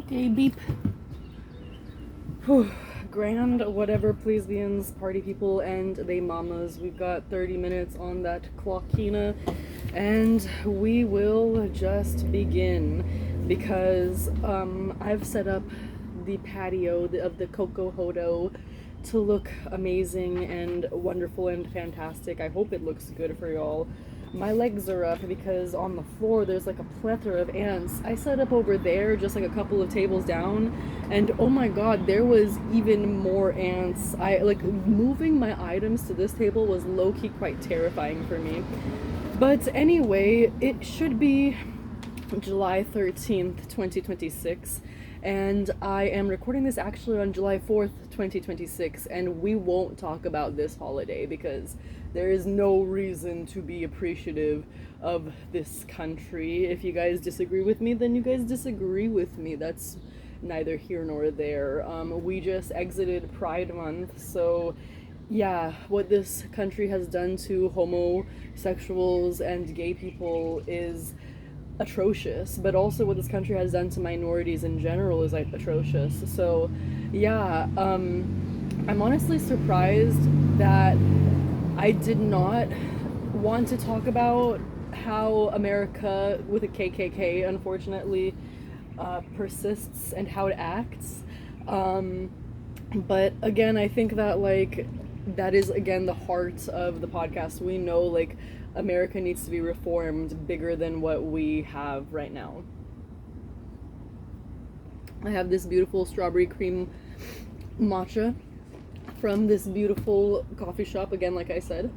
Okay, beep. Whew. Grand whatever plebeians, party people, and they mamas. We've got 30 minutes on that clockina, and we will just begin because I've set up the patio of the Coco Hodo to look amazing and wonderful and fantastic. I hope it looks good for y'all. My legs are up because on the floor there's like a plethora of ants. I set up over there just like a couple of tables down, and oh my god, there was even more ants. I like moving my items to this table was low-key quite terrifying for me. But anyway, it should be July 13th, 2026, and I am recording this actually on July 4th, 2026, and we won't talk about this holiday because there is no reason to be appreciative of this country. If you guys disagree with me, then you guys disagree with me. That's neither here nor there. We just exited Pride Month, so yeah, what this country has done to homosexuals and gay people is atrocious, but also what this country has done to minorities in general is like atrocious. So yeah, I'm honestly surprised that I did not want to talk about how America with a KKK unfortunately persists and how it acts. But again, I think that like that is again the heart of the podcast. We know like America needs to be reformed bigger than what we have right now. I have this beautiful strawberry cream matcha from this beautiful coffee shop, again, like I said.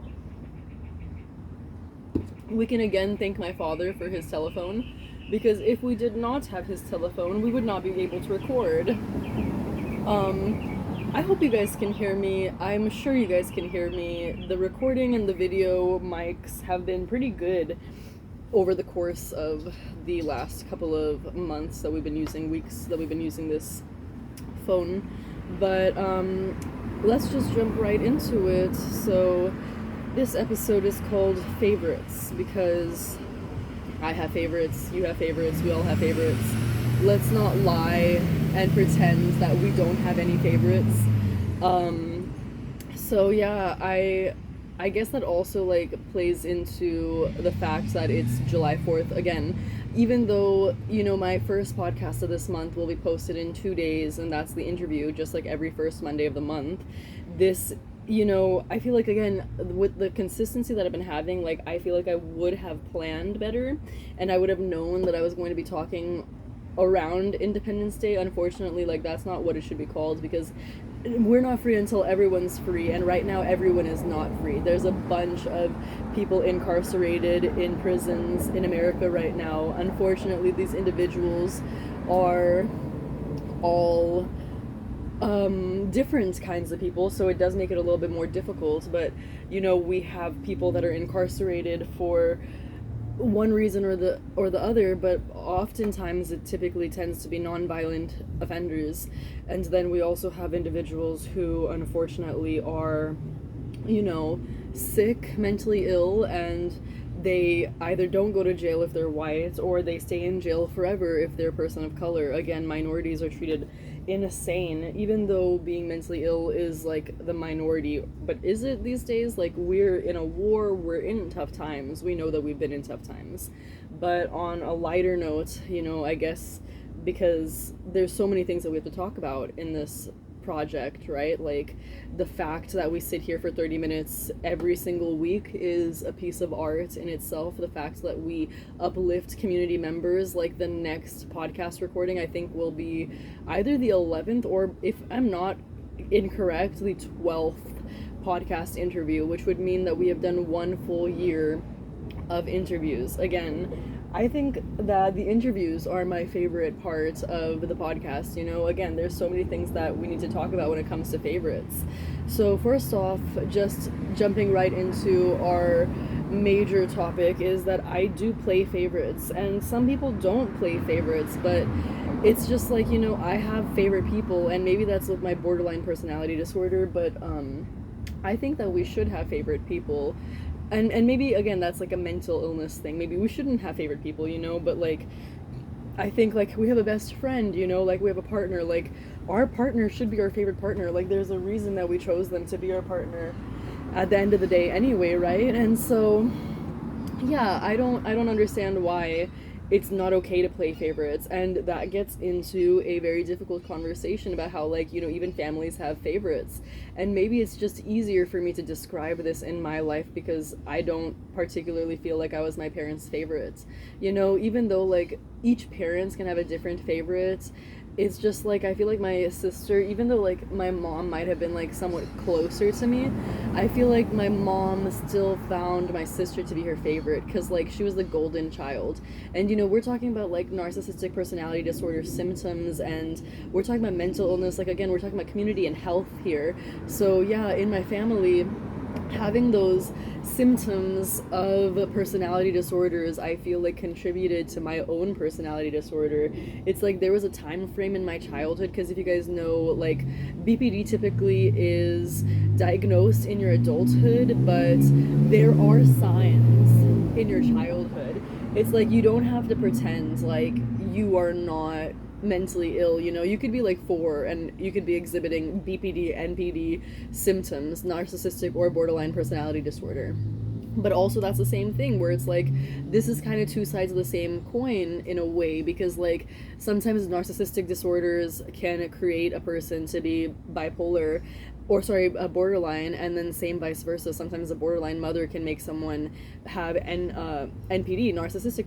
We can again thank my father for his telephone, because if we did not have his telephone, we would not be able to record. I hope you guys can hear me. I'm sure you guys can hear me. The recording and the video mics have been pretty good over the course of the last couple of months that we've been using, weeks that we've been using this phone. But let's just jump right into it. So this episode is called Favorites because I have favorites, you have favorites, we all have favorites. Let's not lie and pretend that we don't have any favorites. So yeah, I guess that also like plays into the fact that it's July 4th again. Even though, you know, my first podcast of this month will be posted in 2 days, and that's the interview, just like every first Monday of the month. This, you know, I feel like, again, with the consistency that I've been having, like, I feel like I would have planned better, and I would have known that I was going to be talking around Independence Day. Unfortunately, like, that's not what it should be called, because we're not free until everyone's free, and right now everyone is not free. There's a bunch of people incarcerated in prisons in America right now. Unfortunately, these individuals are all different kinds of people, so it does make it a little bit more difficult. But you know, we have people that are incarcerated for one reason or the other, but oftentimes it typically tends to be non-violent offenders. And then we also have individuals who unfortunately are, you know, sick, mentally ill, and they either don't go to jail if they're white, or they stay in jail forever if they're a person of color. Again, minorities are treated insane, even though being mentally ill is like the minority. But is it these days? Like, we're in a war, we're in tough times. We know that we've been in tough times. But on a lighter note, you know, I guess because there's so many things that we have to talk about in this project, right? Like, the fact that we sit here for 30 minutes every single week is a piece of art in itself. The fact that we uplift community members, like the next podcast recording I think will be either the 11th or, if I'm not incorrect, the 12th podcast interview, which would mean that we have done 1 full year of interviews. Again, I think that the interviews are my favorite part of the podcast. You know, again, there's so many things that we need to talk about when it comes to favorites. So first off, just jumping right into our major topic is that I do play favorites, and some people don't play favorites, but it's just like, you know, I have favorite people, and maybe that's with my borderline personality disorder, but I think that we should have favorite people. And maybe, again, that's like a mental illness thing. Maybe we shouldn't have favorite people, you know, but like, I think like we have a best friend, you know, like we have a partner, like our partner should be our favorite partner. Like there's a reason that we chose them to be our partner at the end of the day anyway, right? And so yeah, I don't understand why it's not okay to play favorites, and that gets into a very difficult conversation about how, like, you know, even families have favorites. And maybe it's just easier for me to describe this in my life because I don't particularly feel like I was my parents' favorites. You know, even though like each parent can have a different favorite, it's just like I feel like my sister, even though like my mom might have been like somewhat closer to me, I feel like my mom still found my sister to be her favorite because like she was the golden child. And you know, we're talking about like narcissistic personality disorder symptoms, and we're talking about mental illness. Like again, we're talking about community and health here. So yeah, in my family, having those symptoms of personality disorders, I feel like contributed to my own personality disorder. It's like there was a time frame in my childhood, because if you guys know, like BPD typically is diagnosed in your adulthood, but there are signs in your childhood. It's like you don't have to pretend like you are not mentally ill. You know, you could be like 4 and you could be exhibiting BPD, NPD symptoms, narcissistic or borderline personality disorder. But also that's the same thing where it's like this is kind of two sides of the same coin in a way, because like sometimes narcissistic disorders can create a person to be bipolar, or sorry, a borderline, and then same vice versa. Sometimes a borderline mother can make someone have NPD, narcissistic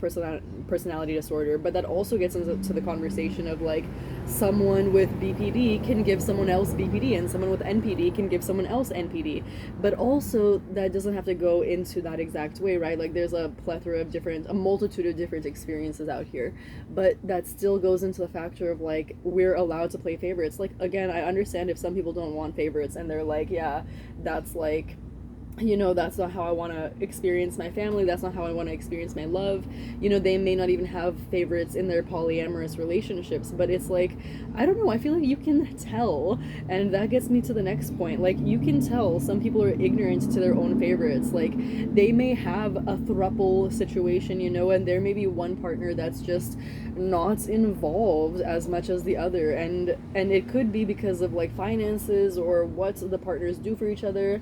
personality disorder. But that also gets into the conversation of like someone with BPD can give someone else BPD, and someone with NPD can give someone else NPD. But also that doesn't have to go into that exact way, right? Like there's a plethora of different, a multitude of different experiences out here. But that still goes into the factor of like we're allowed to play favorites. Like again, I understand if some people don't want favorites and they're like, yeah, that's like, you know, that's not how I want to experience my family, that's not how I want to experience my love. You know, they may not even have favorites in their polyamorous relationships, but it's like, I don't know, I feel like you can tell. And that gets me to the next point. Like you can tell some people are ignorant to their own favorites. Like they may have a throuple situation, you know, and there may be one partner that's just not involved as much as the other, and it could be because of like finances or what the partners do for each other.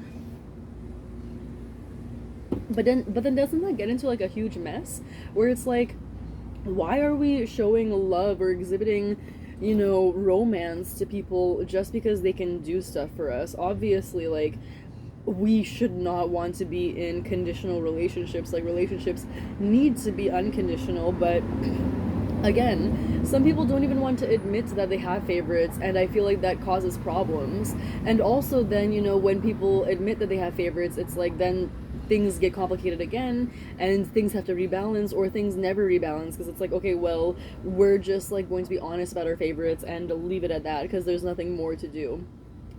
But then doesn't that get into like a huge mess where it's like, why are we showing love or exhibiting, you know, romance to people just because they can do stuff for us? Obviously, like we should not want to be in conditional relationships. Like relationships need to be unconditional, but again, some people don't even want to admit that they have favorites, and I feel like that causes problems. And also then, you know, when people admit that they have favorites, it's like then things get complicated again, and things have to rebalance, or things never rebalance, because it's like, okay, well, we're just like going to be honest about our favorites and leave it at that because there's nothing more to do.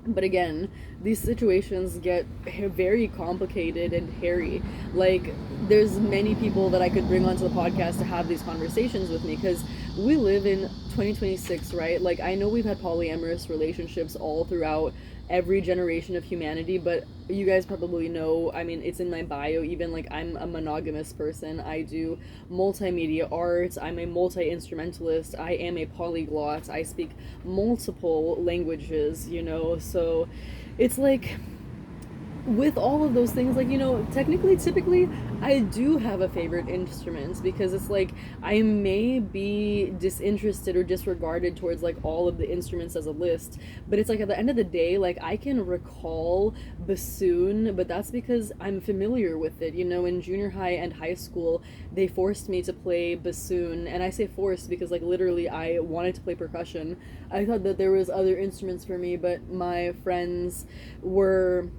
But again, these situations get very complicated and hairy. Like there's many people that I could bring onto the podcast to have these conversations with me, because we live in 2026, right? Like I know we've had polyamorous relationships all throughout every generation of humanity, but you guys probably know, I mean, it's in my bio even, like I'm a monogamous person. I do multimedia art, I'm a multi-instrumentalist, I am a polyglot, I speak multiple languages, you know. So it's like with all of those things, like, you know, technically, typically, I do have a favorite instrument, because it's like I may be disinterested or disregarded towards like all of the instruments as a list, but it's like at the end of the day, like I can recall bassoon, but that's because I'm familiar with it. You know, in junior high and high school, they forced me to play bassoon, and I say forced because like literally I wanted to play percussion. I thought that there was other instruments for me, but my friends were,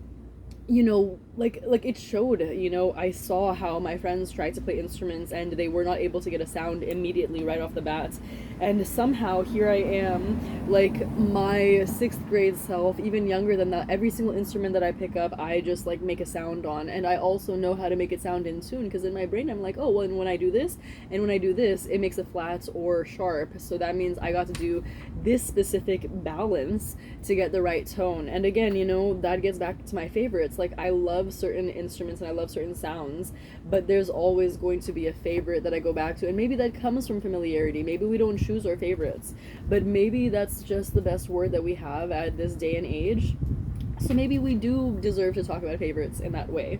you know, like it showed. You know, I saw how my friends tried to play instruments and they were not able to get a sound immediately right off the bat, and somehow here I am, like my sixth grade self, even younger than that, every single instrument that I pick up I just like make a sound on, and I also know how to make it sound in tune, because in my brain I'm like, oh well, and when I do this and when I do this, it makes it flat or sharp, so that means I got to do this specific balance to get the right tone. And again, you know, that gets back to my favorites. Like I love love certain instruments and I love certain sounds, but there's always going to be a favorite that I go back to, and maybe that comes from familiarity. Maybe we don't choose our favorites, but maybe that's just the best word that we have at this day and age. So maybe we do deserve to talk about favorites in that way.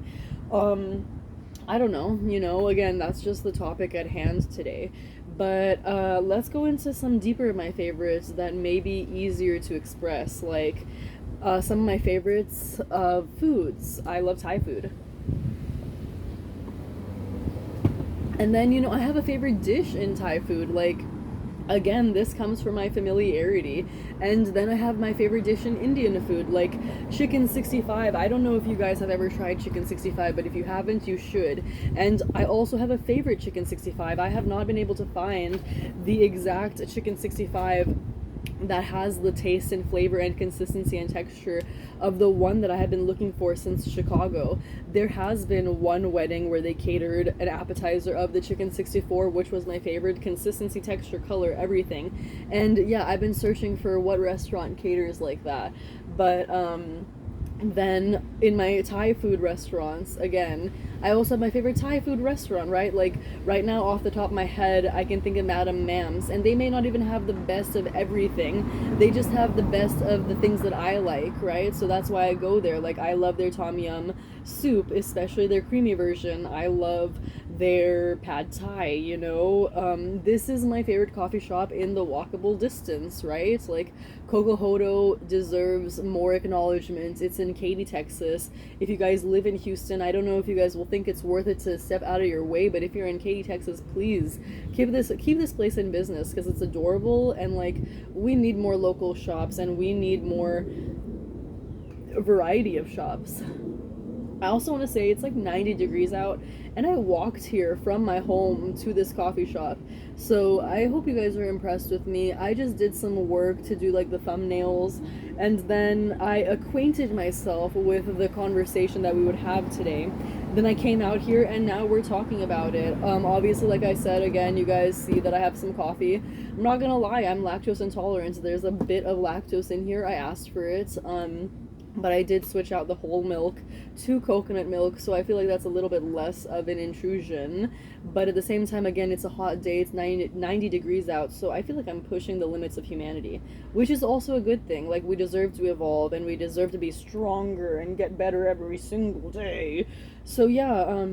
I don't know, again, that's just the topic at hand today. But let's go into some deeper of my favorites that may be easier to express. Like some of my favorites of foods. I love Thai food. And then, I have a favorite dish in Thai food. Like, again, this comes from my familiarity. And then I have my favorite dish in Indian food, like chicken 65. I don't know if you guys have ever tried chicken 65, but if you haven't, you should. And I also have a favorite chicken 65. I have not been able to find the exact chicken 65 that has the taste and flavor and consistency and texture of the one that I have been looking for since Chicago. There has been one wedding where they catered an appetizer of the chicken 64, which was my favorite: consistency, texture, color, everything. And yeah, I've been searching for what restaurant caters like that. But then in my Thai food restaurants, again, I also have my favorite Thai food restaurant, right? Like right now off the top of my head, I can think of Madam Mam's, and they may not even have the best of everything. They just have the best of the things that I like, right? So that's why I go there. Like I love their tom yum soup, especially their creamy version. I love their pad thai. This is my favorite coffee shop in the walkable distance, right? Like Kokohodo deserves more acknowledgement. It's in Katy, Texas. If you guys live in Houston, I don't know if you guys will think it's worth it to step out of your way, but if you're in Katy, Texas, please keep this place in business, because it's adorable, and like we need more local shops and we need more variety of shops. I also want to say it's like 90 degrees out, and I walked here from my home to this coffee shop. So I hope you guys are impressed with me. I just did some work to do like the thumbnails, and then I acquainted myself with the conversation that we would have today. Then I came out here and now we're talking about it. Obviously, like I said, again, you guys see that I have some coffee. I'm not gonna lie, I'm lactose intolerant. There's a bit of lactose in here. I asked for it. But I did switch out the whole milk to coconut milk, so I feel like that's a little bit less of an intrusion. But at the same time, again, it's a hot day, it's 90 degrees out, so I feel like I'm pushing the limits of humanity, which is also a good thing. Like, we deserve to evolve, and we deserve to be stronger and get better every single day. So yeah,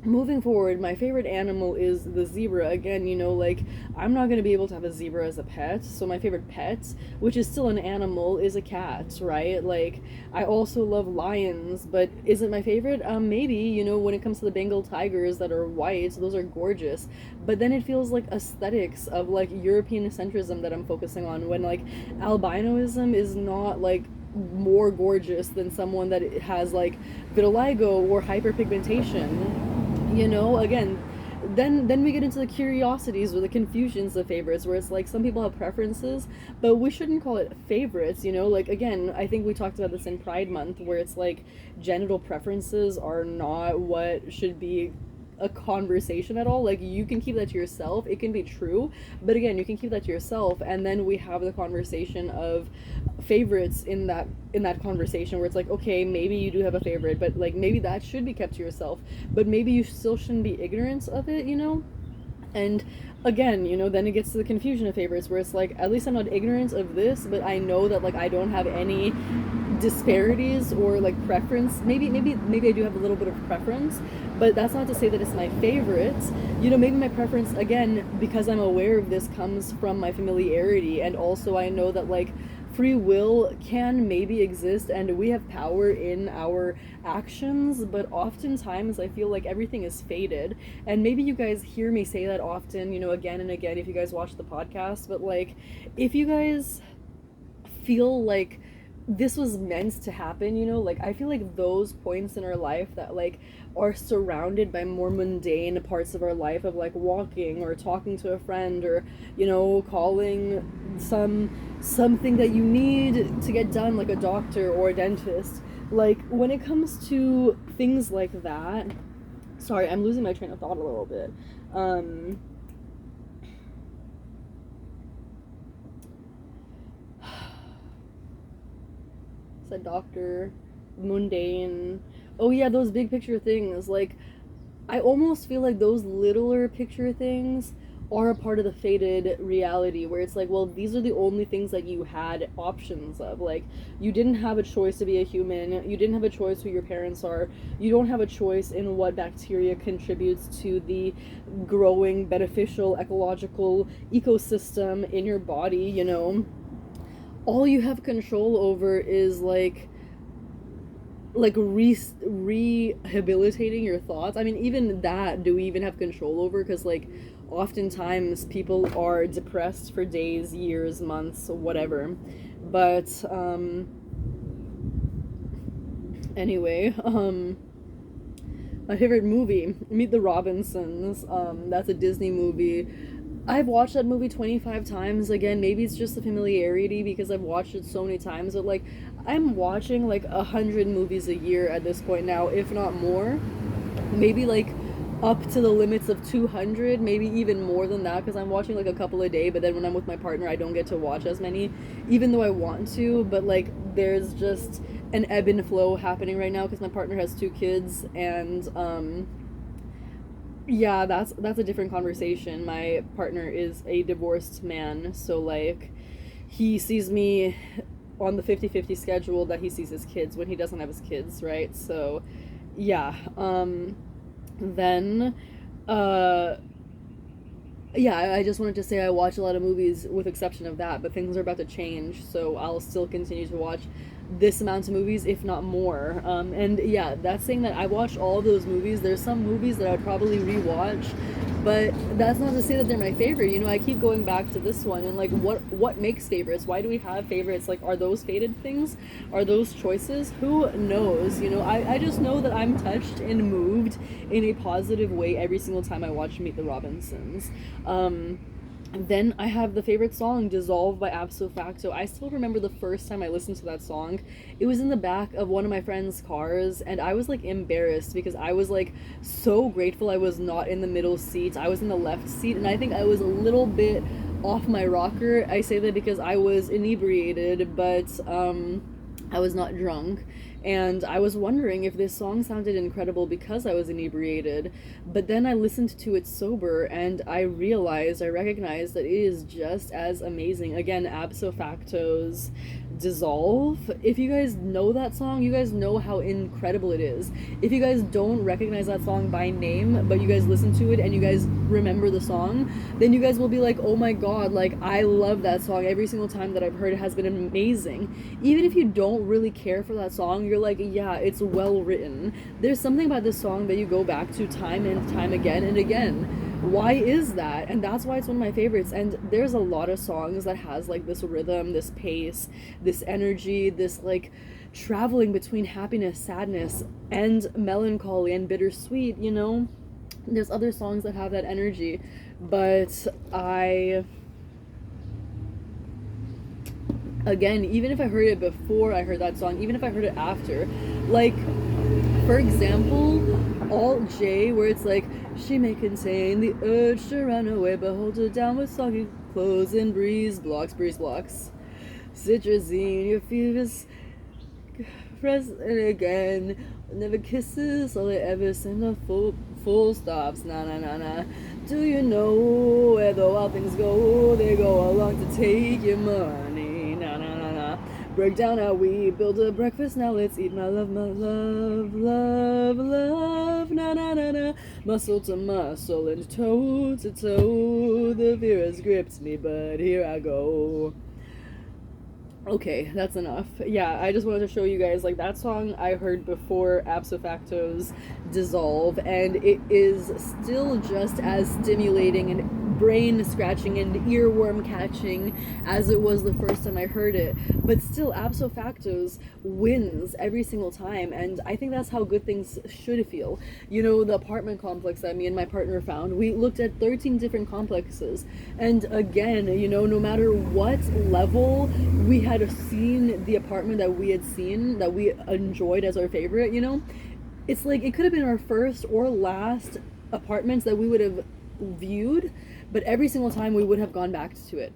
moving forward, my favorite animal is the zebra. Again, like, I'm not going to be able to have a zebra as a pet, so my favorite pet, which is still an animal, is a cat, right? Like, I also love lions, but is it my favorite? Maybe, when it comes to the Bengal tigers that are white, those are gorgeous, but then it feels like aesthetics of, like, European centrism that I'm focusing on, when, like, albinoism is not, like, more gorgeous than someone that has, like, vitiligo or hyperpigmentation. Again, then we get into the curiosities or the confusions of favorites, where it's like some people have preferences, but we shouldn't call it favorites. Like, again, I think we talked about this in Pride Month, where it's like genital preferences are not what should be a conversation at all. Like, you can keep that to yourself, it can be true, but again, you can keep that to yourself, and then we have the conversation of favorites in that conversation, where it's like, okay, maybe you do have a favorite, but like maybe that should be kept to yourself, but maybe you still shouldn't be ignorant of it. And again, then it gets to the confusion of favorites, where it's like, at least I'm not ignorant of this, but I know that, like, I don't have any disparities or like preference. Maybe I do have a little bit of preference, but that's not to say that it's my favorite. Maybe my preference, again, because I'm aware of this, comes from my familiarity, and also I know that, like, free will can maybe exist and we have power in our actions, but oftentimes I feel like everything is fated. And maybe you guys hear me say that often, again and again, if you guys watch the podcast, but like, if you guys feel like this was meant to happen, like, I feel like those points in our life that, like, are surrounded by more mundane parts of our life, of like walking or talking to a friend, or calling something that you need to get done, like a doctor or a dentist. Like, when it comes to things like that, sorry, I'm losing my train of thought a little bit. Said doctor, mundane. Oh yeah, those big picture things. Like, I almost feel like those littler picture things are a part of the faded reality where it's like, well, these are the only things that you had options of. Like, you didn't have a choice to be a human, you didn't have a choice who your parents are, you don't have a choice in what bacteria contributes to the growing, beneficial, ecological ecosystem in your body, you know? All you have control over is rehabilitating your thoughts. I mean, even that, do we even have control over? Because like, oftentimes people are depressed for days, years, months, whatever. But anyway, my favorite movie, Meet the Robinsons. That's a Disney movie. I've watched that movie 25 times. Again, maybe it's just the familiarity because I've watched it so many times. But like, I'm watching like 100 movies a year at this point now, if not more. Maybe like up to the limits of 200, maybe even more than that, because I'm watching like a couple a day. But then when I'm with my partner, I don't get to watch as many, even though I want to. But like, there's just an ebb and flow happening right now because my partner has 2 kids, and yeah, that's a different conversation. My partner is a divorced man, so like, he sees me on the 50-50 schedule that he sees his kids when he doesn't have his kids, right? So yeah. Then uh yeah, I just wanted to say I watch a lot of movies with exception of that, but things are about to change, so I'll still continue to watch this amount of movies, if not more. And yeah, that's saying that I watch all of those movies. There's some movies that I'd probably rewatch, but that's not to say that they're my favorite. You know, I keep going back to this one, and like, what makes favorites? Why do we have favorites? Like, are those fated things? Are those choices? Who knows? You know, I just know that I'm touched and moved in a positive way every single time I watch Meet the Robinsons. Then I have the favorite song, Dissolve by Abso Facto. I still remember the first time I listened to that song. It was in the back of one of my friend's cars, and I was like embarrassed because I was like so grateful I was not in the middle seat. I was in the left seat, and I think I was a little bit off my rocker. I say that because I was inebriated, but I was not drunk. And I was wondering if this song sounded incredible because I was inebriated. But then I listened to it sober and I recognized that it is just as amazing. Again, Abso Facto's Dissolve. If you guys know that song, you guys know how incredible it is. If you guys don't recognize that song by name, but you guys listen to it and you guys remember the song, then you guys will be like, oh my god, like, I love that song. Every single time that I've heard it has been amazing. Even if you don't really care for that song, you're like, yeah, it's well written. There's something about this song that you go back to time and time again and again. Why is that? And that's why it's one of my favorites. And there's a lot of songs that has like this rhythm, this pace, this energy, this like traveling between happiness, sadness, and melancholy and bittersweet, you know? There's other songs that have that energy, but again, even if I heard it before I heard that song, even if I heard it after, like, for example, Alt J, where it's like, she may contain the urge to run away, but hold her down with soggy clothes and breeze blocks. Citrazine, your fever's press it again. Never kisses, all they ever send are full stops. Na na na na. Do you know where the wild things go? They go along to take your money. Na na na na. Break down how we build a breakfast. Now let's eat, my love, love, love. Na na na na. Muscle to muscle and toe to toe. The fear has gripped me, but here I go. Okay, that's enough. Yeah, I just wanted to show you guys, like, that song I heard before Abso Facto's Dissolve, and it is still just as stimulating and brain scratching and earworm catching as it was the first time I heard it. But still, Abso Facto's wins every single time, and I think that's how good things should feel. You know, the apartment complex that me and my partner found, we looked at 13 different complexes, and again, you know, no matter what level we had seen the apartment that we had seen, that we enjoyed as our favorite, you know, it's like it could have been our first or last apartments that we would have viewed, but every single time we would have gone back to it.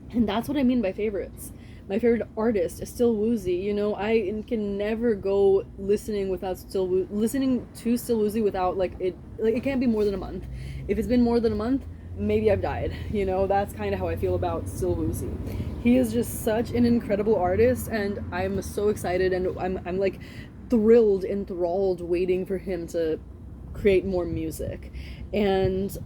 And that's what I mean by favorites. My favorite artist is Still Woozy. You know, I can never go listening to Still Woozy without like it can't be more than a month. If it's been more than a month, maybe I've died. You know, that's kind of how I feel about Still Woozy. He is just such an incredible artist, and I'm so excited, and I'm like thrilled, enthralled, waiting for him to create more music. And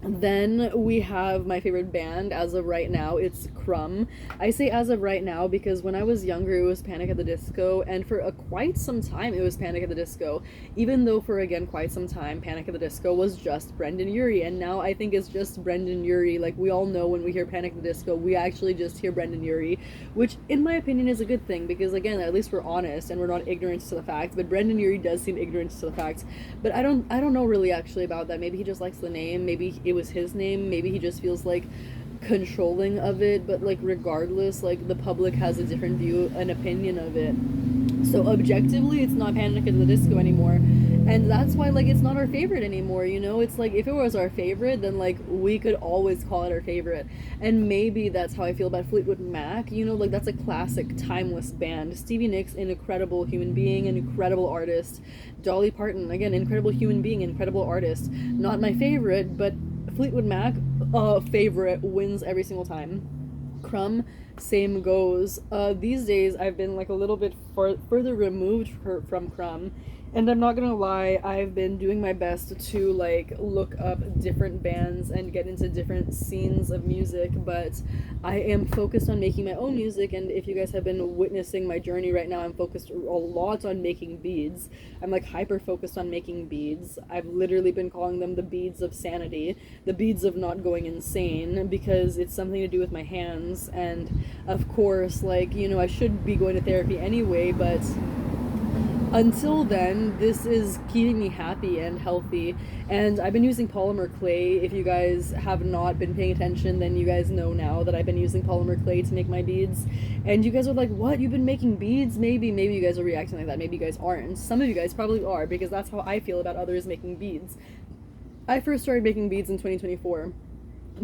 then we have my favorite band as of right now. It's Crumb. I say as of right now because when I was younger, it was Panic at the Disco, and for quite some time, it was Panic at the Disco. Even though for again quite some time, Panic at the Disco was just Brendan Urie, and now I think it's just Brendan Urie. Like, we all know when we hear Panic at the Disco, we actually just hear Brendan Urie, which in my opinion is a good thing because again, at least we're honest and we're not ignorant to the facts. But Brendan Urie does seem ignorant to the facts. But I don't know really actually about that. Maybe he just likes the name. Maybe it was his name. Maybe he just feels like controlling of it. But like regardless, like the public has a different view, an opinion of it. So objectively, it's not Panic at the Disco anymore, and that's why like it's not our favorite anymore. You know, it's like if it was our favorite, then like we could always call it our favorite. And maybe that's how I feel about Fleetwood Mac. You know, like that's a classic, timeless band. Stevie Nicks, an incredible human being, an incredible artist. Dolly Parton, again, incredible human being, incredible artist. Not my favorite, but Fleetwood Mac, favorite, wins every single time. Crumb, same goes. These days I've been like a little bit further removed from Crumb, and I'm not gonna lie, I've been doing my best to like look up different bands and get into different scenes of music, but I am focused on making my own music. And if you guys have been witnessing my journey right now, I'm focused a lot on making beads. I'm like hyper focused on making beads. I've literally been calling them the beads of sanity, the beads of not going insane, because it's something to do with my hands. And of course, like, you know, I should be going to therapy anyway, but until then, this is keeping me happy and healthy. And I've been using polymer clay. If you guys have not been paying attention, then you guys know now that I've been using polymer clay to make my beads. And you guys are like, what? You've been making beads? Maybe you guys are reacting like that. Maybe you guys aren't. Some of you guys probably are, because that's how I feel about others making beads. I first started making beads in 2024.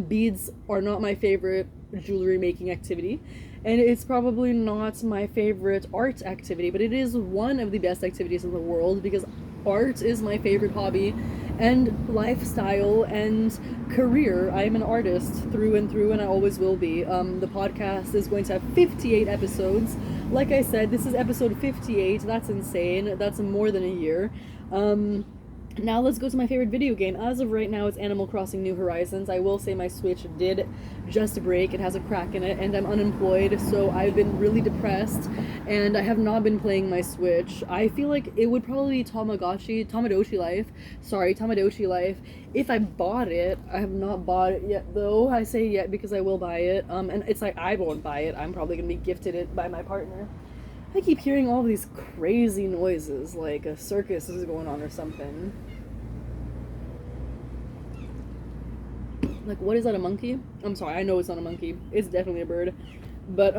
Beads are not my favorite jewelry making activity, and it's probably not my favorite art activity, but it is one of the best activities in the world because art is my favorite hobby and lifestyle and career. I am an artist through and through, and I always will be. The podcast is going to have 58 episodes. Like I said, this is episode 58. That's insane. That's more than a year. Now let's go to my favorite video game. As of right now, it's Animal Crossing New Horizons. I will say my Switch did just break. It has a crack in it, and I'm unemployed, so I've been really depressed, and I have not been playing my Switch. I feel like it would probably be Tomodachi Life, if I bought it. I have not bought it yet, though. I say yet because I will buy it, and it's like I won't buy it. I'm probably going to be gifted it by my partner. I keep hearing all these crazy noises, like a circus is going on or something. Like, what is that, a monkey? I'm sorry, I know it's not a monkey. It's definitely a bird. But,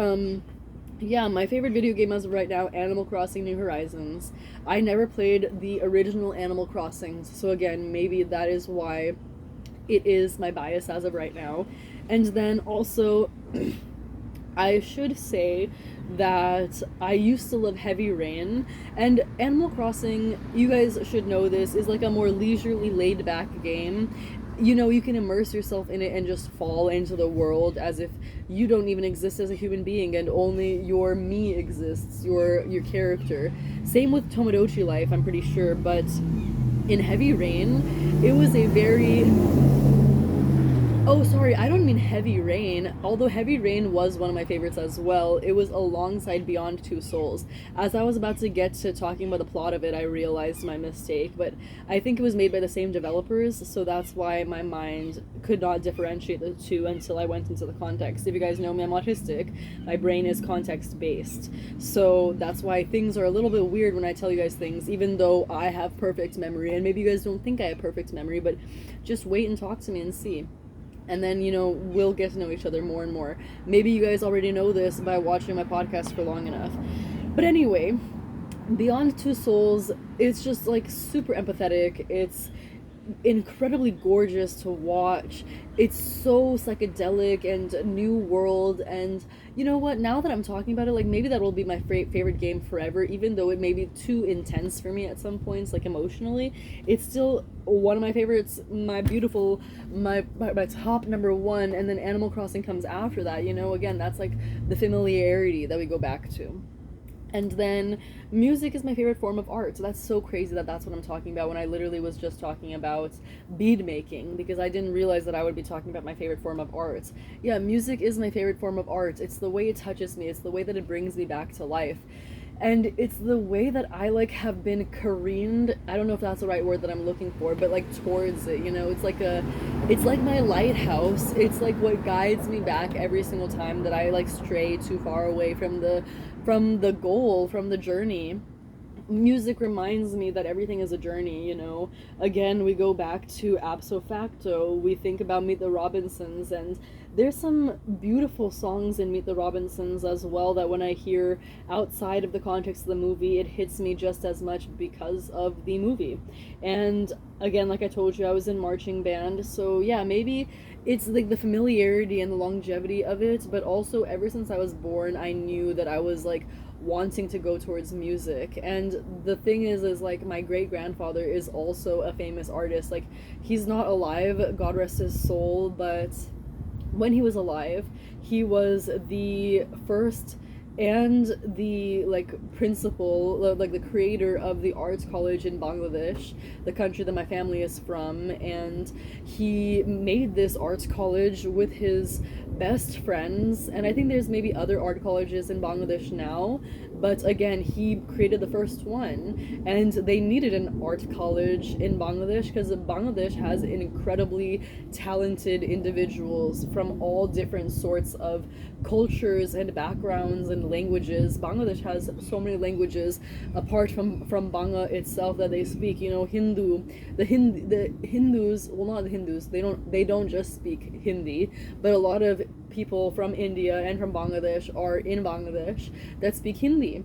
yeah, my favorite video game as of right now, Animal Crossing New Horizons. I never played the original Animal Crossings, so again, maybe that is why it is my bias as of right now. And then also, I should say that I used to love Heavy Rain, and Animal Crossing, you guys should know this, is like a more leisurely, laid-back game. You know, you can immerse yourself in it and just fall into the world as if you don't even exist as a human being and only your me exists, your character. Same with Tomodachi Life, I'm pretty sure, but in Heavy Rain, it was a very... Oh, sorry, I don't mean Heavy Rain. Although Heavy Rain was one of my favorites as well, it was alongside Beyond Two Souls. As I was about to get to talking about the plot of it, I realized my mistake, but I think it was made by the same developers, so that's why my mind could not differentiate the two until I went into the context. If you guys know me, I'm autistic. My brain is context-based. So that's why things are a little bit weird when I tell you guys things, even though I have perfect memory, and maybe you guys don't think I have perfect memory, but just wait and talk to me and see. And then, you know, we'll get to know each other more and more. Maybe you guys already know this by watching my podcast for long enough. But anyway, Beyond Two Souls, it's just, like, super empathetic. It's incredibly gorgeous to watch. It's so psychedelic and new world, and you know what? Now that I'm talking about it, like maybe that will be my favorite game forever, even though it may be too intense for me at some points, like emotionally. It's still one of my favorites, my beautiful, my top number one, and then Animal Crossing comes after that. You know, again, that's like the familiarity that we go back to. And then music is my favorite form of art. So that's so crazy that that's what I'm talking about when I literally was just talking about bead making, because I didn't realize that I would be talking about my favorite form of art. Yeah, music is my favorite form of art. It's the way it touches me. It's the way that it brings me back to life. And it's the way that I like have been careened. I don't know if that's the right word that I'm looking for, but like towards it, you know, it's like my lighthouse. It's like what guides me back every single time that I like stray too far away from the goal, from the journey. Music reminds me that everything is a journey, you know. Again, we go back to Abso Facto, we think about Meet the Robinsons, and there's some beautiful songs in Meet the Robinsons as well that when I hear outside of the context of the movie, it hits me just as much because of the movie. And again, like I told you, I was in marching band, so yeah, maybe it's like the familiarity and the longevity of it, but also ever since I was born, I knew that I was like wanting to go towards music. And the thing is like my great grandfather is also a famous artist. Like, he's not alive, God rest his soul, but when he was alive, he was the first and the like principal, like the creator of the arts college in Bangladesh, the country that my family is from. And he made this arts college with his best friends, and I think there's maybe other art colleges in Bangladesh now, but again, he created the first one, and they needed an art college in Bangladesh because Bangladesh has incredibly talented individuals from all different sorts of cultures and backgrounds and languages. Bangladesh has so many languages apart from Bangla itself that they speak. You know, the Hindus, well, not the Hindus. They don't just speak Hindi, but a lot of people from India and from Bangladesh are in Bangladesh that speak Hindi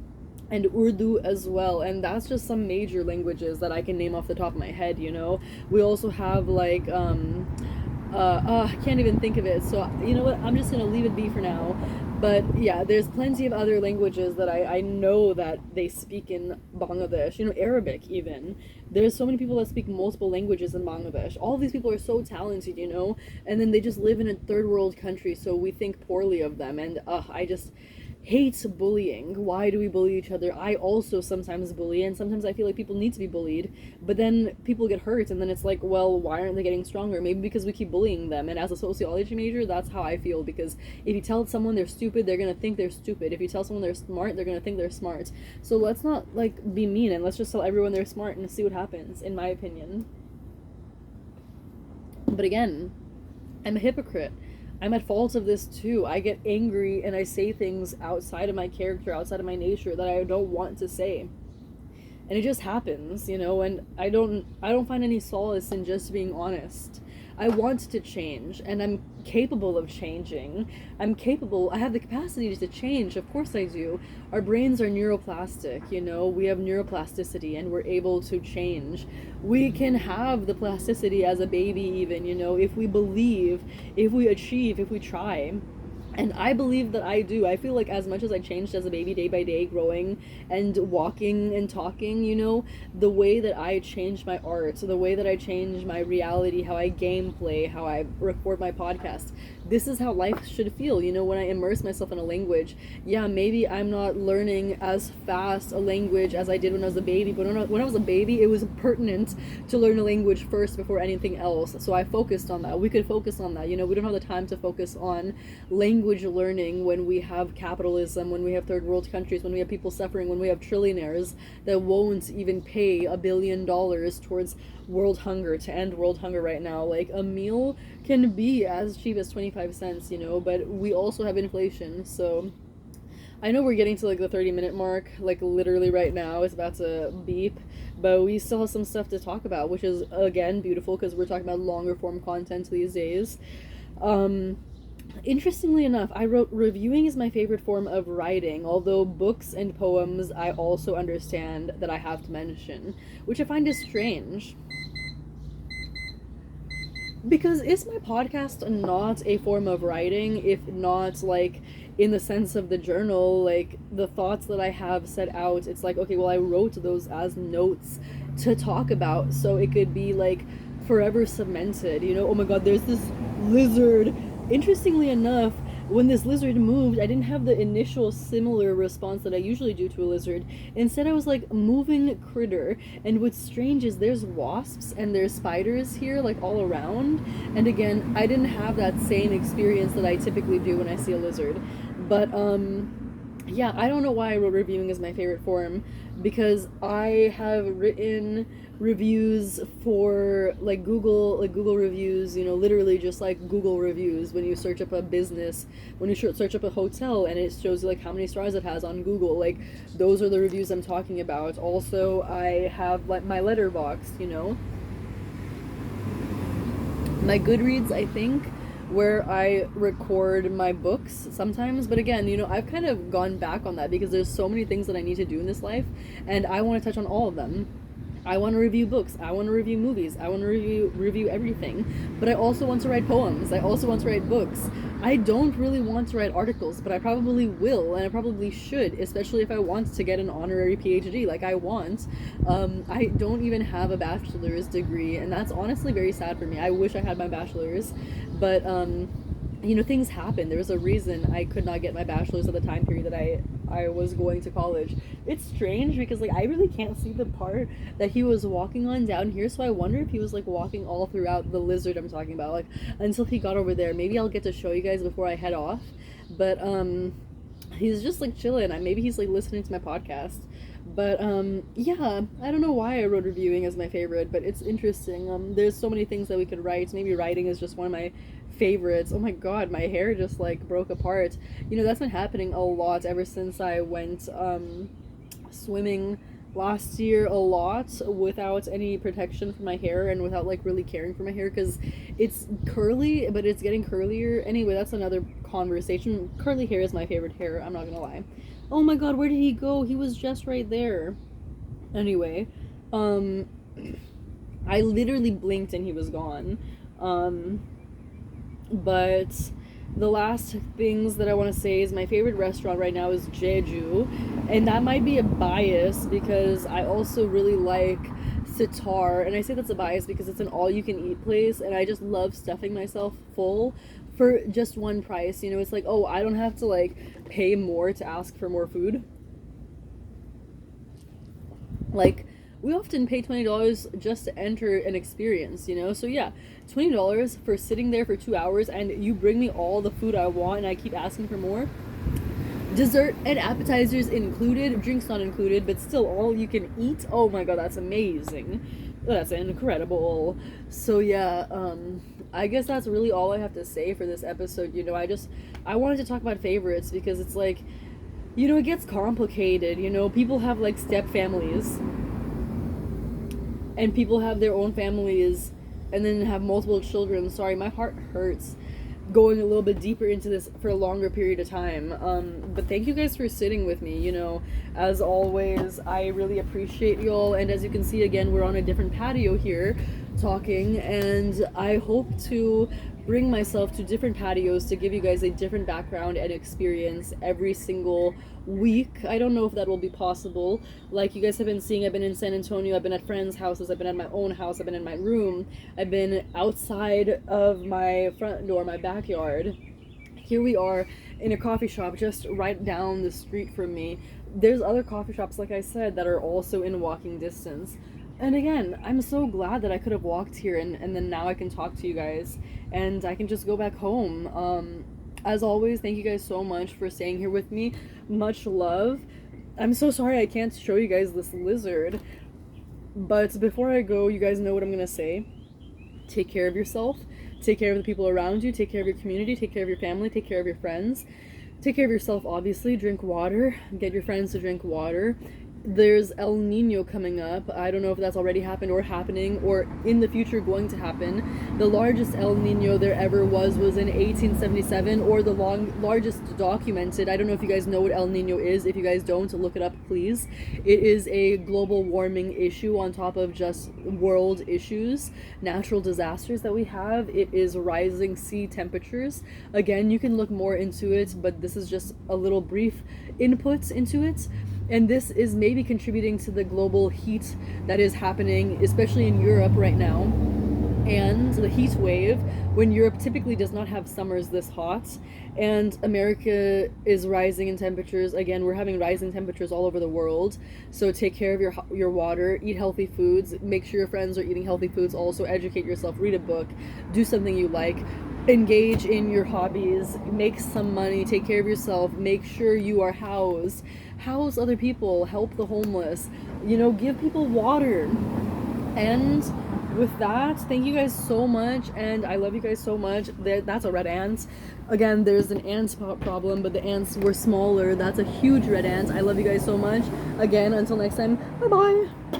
and Urdu as well, and that's just some major languages that I can name off the top of my head, you know. We also have like I can't even think of it, so you know what, I'm just gonna leave it be for now. But yeah, there's plenty of other languages that I know that they speak in Bangladesh, you know, Arabic even. There's so many people that speak multiple languages in Bangladesh. All of these people are so talented, you know, and then they just live in a third world country, so we think poorly of them. And I just hate bullying. Why do we bully each other? I also sometimes bully, and sometimes I feel like people need to be bullied, but then people get hurt, and then it's like, well, why aren't they getting stronger? Maybe because we keep bullying them. And as a sociology major, that's how I feel, because if you tell someone they're stupid, they're gonna think they're stupid. If you tell someone they're smart, they're gonna think they're smart. So let's not like be mean, and let's just tell everyone they're smart and see what happens, in my opinion. But again, I'm a hypocrite. I'm at fault of this too. I get angry and I say things outside of my character, outside of my nature that I don't want to say. And it just happens, you know, and I don't find any solace in just being honest. I want to change, and I'm capable of changing. I have the capacity to change, of course I do. Our brains are neuroplastic, you know, we have neuroplasticity and we're able to change. We can have the plasticity as a baby even, you know, if we believe, if we achieve, if we try. And I believe that I do. I feel like as much as I changed as a baby day by day, growing and walking and talking, you know, the way that I changed my art, the way that I changed my reality, how I gameplay, how I record my podcast, this is how life should feel, you know, when I immerse myself in a language. Yeah, maybe I'm not learning as fast a language as I did when I was a baby, but when I was a baby, it was pertinent to learn a language first before anything else. So I focused on that. We could focus on that. You know, we don't have the time to focus on language learning when we have capitalism, when we have third world countries, when we have people suffering, when we have trillionaires that won't even pay $1 billion towards world hunger, to end world hunger right now. Like, a meal can be as cheap as 25 cents, you know, but we also have inflation. So I know we're getting to like the 30-minute mark, like literally right now it's about to beep, but we still have some stuff to talk about, which is again beautiful because we're talking about longer form content these days. Interestingly enough, I wrote reviewing is my favorite form of writing, although books and poems I also understand that I have to mention, which I find is strange. Because is my podcast not a form of writing, if not like in the sense of the journal, like the thoughts that I have set out, it's like, okay, well, I wrote those as notes to talk about, so it could be like forever cemented, you know? Oh my god, there's this lizard. Interestingly enough, when this lizard moved, I didn't have the initial similar response that I usually do to a lizard. Instead, I was like, moving critter. And what's strange is there's wasps and there's spiders here, like all around. And again, I didn't have that same experience that I typically do when I see a lizard. But, yeah, I don't know why I wrote reviewing as my favorite form, because I have written reviews for like Google reviews, you know, literally just like Google reviews. When you search up a business, when you search up a hotel, and it shows you like how many stars it has on Google, like those are the reviews I'm talking about. Also, I have like my letterbox, you know, my Goodreads, I think, where I record my books sometimes. But again, you know, I've kind of gone back on that because there's so many things that I need to do in this life, and I want to touch on all of them. I want to review books, I want to review movies, I want to review everything. But I also want to write poems, I also want to write books. I don't really want to write articles, but I probably will, and I probably should, especially if I want to get an honorary PhD like I want. I don't even have a bachelor's degree, and that's honestly very sad for me. I wish I had my bachelor's, but you know, things happen. There was a reason I could not get my bachelor's at the time period that I was going to college. It's strange because like I really can't see the part that he was walking on down here, so I wonder if he was like walking all throughout the lizard I'm talking about, like until he got over there. Maybe I'll get to show you guys before I head off. But he's just like chilling. Maybe he's like listening to my podcast. But yeah, I don't know why I wrote reviewing as my favorite, but it's interesting. There's so many things that we could write. Maybe writing is just one of my favorites. Oh my god, my hair just like broke apart. You know, that's been happening a lot ever since I went swimming last year, a lot without any protection for my hair and without like really caring for my hair, because it's curly, but it's getting curlier. Anyway, that's another conversation. Curly hair is my favorite hair, I'm not gonna lie. Oh my god, where did he go? He was just right there. Anyway, I literally blinked and he was gone. But the last things that I want to say is my favorite restaurant right now is Jeju, and that might be a bias because I also really like Sitar, and I say that's a bias because it's an all-you-can-eat place, and I just love stuffing myself full for just one price. You know, it's like, oh, I don't have to like pay more to ask for more food. Like, we often pay $20 just to enter an experience, you know? So yeah, $20 for sitting there for 2 hours and you bring me all the food I want and I keep asking for more. Dessert and appetizers included, drinks not included, but still all you can eat. Oh my god, that's amazing. That's incredible. So yeah, I guess that's really all I have to say for this episode. You know, I wanted to talk about favorites because it's like, you know, it gets complicated. You know, people have like step families, and people have their own families and then have multiple children. Sorry, my heart hurts going a little bit deeper into this for a longer period of time. But thank you guys for sitting with me. You know, as always, I really appreciate y'all. And as you can see, again, we're on a different patio here talking, and I hope to bring myself to different patios to give you guys a different background and experience every single week. I don't know if that will be possible. Like you guys have been seeing, I've been in San Antonio, I've been at friends' houses, I've been at my own house, I've been in my room, I've been outside of my front door, my backyard. Here we are in a coffee shop just right down the street from me. There's other coffee shops, like I said, that are also in walking distance. And again, I'm so glad that I could have walked here, and then now I can talk to you guys and I can just go back home. As always, thank you guys so much for staying here with me. Much love. I'm so sorry I can't show you guys this lizard, but before I go, you guys know what I'm gonna say. Take care of yourself, take care of the people around you, take care of your community, take care of your family, take care of your friends, take care of yourself, obviously. Drink water, get your friends to drink water. there's El Nino coming up. I don't know if that's already happened or happening or in the future going to happen. The largest El Nino there ever was in 1877, or the largest documented. I don't know if you guys know what El Nino is. If you guys don't, look it up, please. It is a global warming issue on top of just world issues, natural disasters that we have. It is rising sea temperatures. Again, you can look more into it, but this is just a little brief input into it. And this is maybe contributing to the global heat that is happening, especially in Europe right now. And the heat wave, when Europe typically does not have summers this hot, and America is rising in temperatures. Again, we're having rising temperatures all over the world. So take care of your water, eat healthy foods, make sure your friends are eating healthy foods. Also educate yourself, read a book, do something you like, engage in your hobbies, make some money, take care of yourself, make sure you are housed, house other people, help the homeless, give people water. And with that, thank you guys so much, and I love you guys so much. That's a red ant. Again, there's an ant problem, but the ants were smaller. That's a huge red ant. I love you guys so much. Again, until next time, bye bye.